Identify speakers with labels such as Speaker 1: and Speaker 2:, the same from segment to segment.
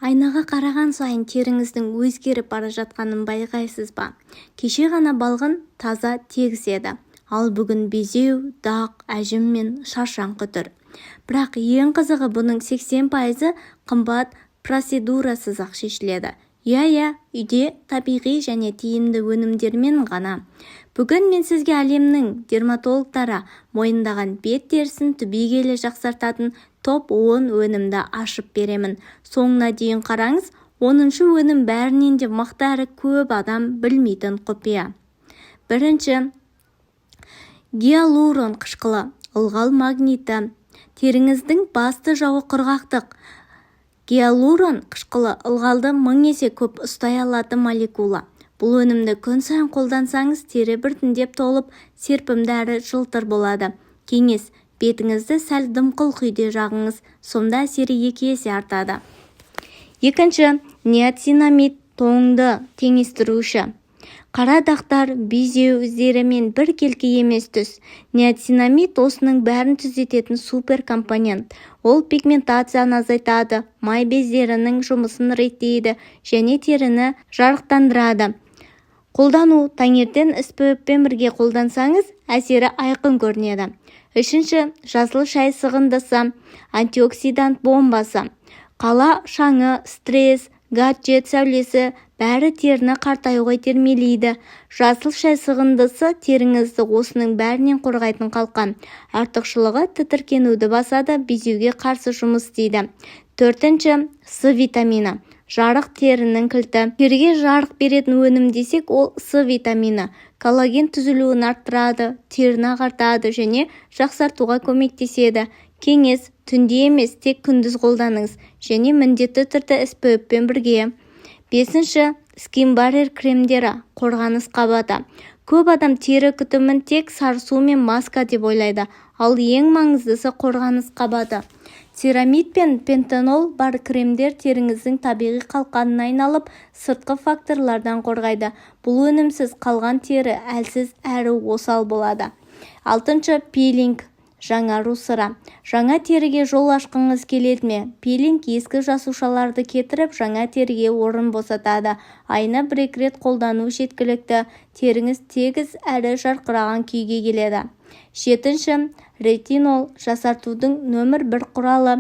Speaker 1: Айнаға қараған сайын теріңіздің өзгеріп бара жатқанын байқайсыз ба? Кеше ғана балғын таза тегіс еді, ал бүгін безеу, дақ, әжім мен шаршаңқы тұр. Бірақ ең қызығы бұның 80% қымбат процедурасыз-ақ шешіледі. Иә, үйде табиғи және тиімді өнімдермен ғана. Бүгін мен сізге әлемнің дерматологтары мойындаған бет терісін түбегейлі жақсартатын топ 10 өнімді ашып беремін. Соңына дейін қараңыз, 10-шы өнім бәрінен де мықты әрі көп адам білмейтін құпия. Бірінші, гиалурон қышқылы, ылғал магниті. Теріңіздің басты жауы құрғақтық. Гиалурон қышқылы ылғалды 1000 есе көп ұстай алатын молекула. Бұл өнімді күн сайын қолдансаңыз, тері біртіндеп толып, серпімді әрі жылтыр болады. Кеңес: бетіңізді сәл дымқыл күйде жағыңыз, сонда әсері 2 есе артады. Екінші, ниацинамид тоңды теңестіруші. Қара дақтар, безеу іздері мен біркелкі емес түс. Ниацинамид осының бәрін түзететін суперкомпонент. Ол пигментацияны азайтады, май бездерінің жұмысын реттейді және теріні жарықтандырады. Қолдану: таңертең SPF-пен бірге қолдансаңыз, әсері айқын көрінеді. Үшінші, жасыл шай сығындысы, антиоксидант бомбасы. Қала шаңы, стресс, гаджет сәулесі бәрі теріні қартаюға итермелейді. Жасыл шай сығындысы теріңізді осының бәрінен қорғайтын қалқан. Артықшылығы тітіркенуді басады, безеуге қарсы жұмыс істейді. Төртінші, С витамині. Жарық терінің кілті. Теріге жарық беретін өнім десек, ол С витамині. Коллаген түзілуін арттырады, теріні ағартады және жақсартуға көмектеседі. Кеңес: түнде емес, тек күндіз қолданыңыз және міндетті түрде SPF-пен бірге. Бесінші, Skin Barrier кремдері, қорғаныс қабаты. Көп адам тері күтімін тек сарысу мен маска деп ойлайды, ал ең маңыздысы қорғаныс қабаты. Церамид пен пентанол бар кремдер теріңіздің табиғи қалқанын айналып, сыртқы факторлардан қорғайды. Бұл өнімсіз қалған тері әлсіз әрі осал болады. Алтыншы, пилинг. Жаңару сыры. Жаңа теріге жол ашқыңыз келеді ме? Пилинг ескі жасушаларды кетіріп, жаңа теріге орын босатады. Айына 1-2 рет қолдану жеткілікті. Теріңіз тегіс әрі жарқыраған күйге келеді. Жетінші, ретинол. Жасартудың нөмір 1 құралы.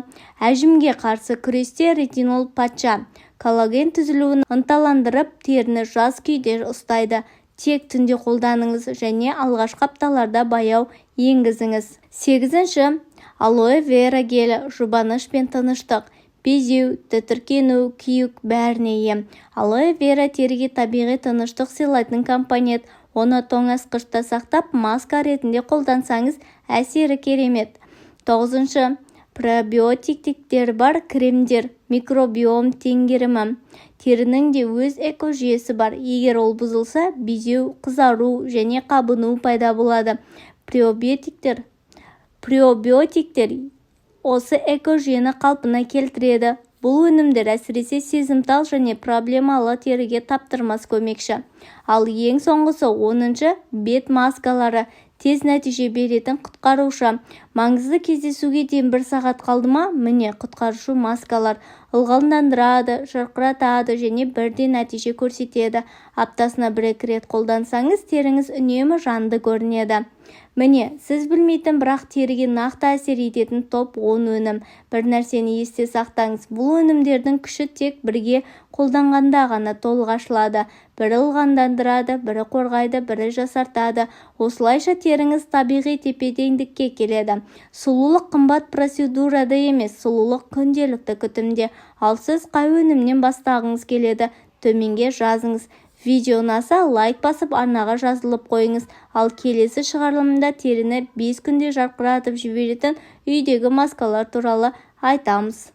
Speaker 1: Әжімге қарсы күресте ретинол патша. Коллаген түзілуін ынталандырып, теріні жас күйде ұстайды. Тек түнде қолданыңыз және алғашқы апталарда баяу енгізіңіз. Сегізінші, алоэ вера гелі. Жұбаныш пен тыныштық. Безеу, тітіркену, күйік бәріне ем. Алоэ вера теріге табиғи тыныштық сыйлайтын компонент. Оны тоңазытқышта сақтап, маска ретінде қолдансаңыз, әсері керемет. Тоғызыншы, пробиотиктер бар кремдер. Микробиом теңгерімі. Терінің де өз экожүйесі бар. Егер ол бұзылса, безеу, қызару және қабыну пайда болады. Пробиотиктер осы экожүйені қалпына келтіреді. Бұл өнімдер әсіресе сезімтал және проблемалы теріге таптырмас көмекші. Ал ең соңғысы 10-шы, бет маскалары. Тез нәтиже беретін құтқарушы. Маңызды кездесуге дейін 1 сағат қалды ма? Міне құтқарушы маскалар. Ылғалдандырады, жарқыратады және бірден нәтиже көрсетеді. Аптасына 1-2 рет қолдансаңыз, теріңіз үнемі жанды көрінеді. Міне, сіз білмейтін, бірақ теріге нақты әсер ететін топ 10 өнім. Бір нәрсені есте сақтаңыз. Бұл өнімдердің күші тек бірге қолданғанда ғана толық ашылады. Бірі ылғалдандырады, бірі қорғайды, бірі жасартады. Осылайша теріңіз табиғи тепе-теңдікке келеді. Сұлулық қымбат процедурада емес, сұлулық күнделікті күтімде. Ал сіз қай өнімнен бастағыңыз келеді? Төменге жазыңыз. Видео ұнаса лайк басып, арнаға жазылып қойыңыз. Ал келесі шығарылымда теріні 5 күнде жарқыратып жіберетін үйдегі маскалар туралы айтамыз.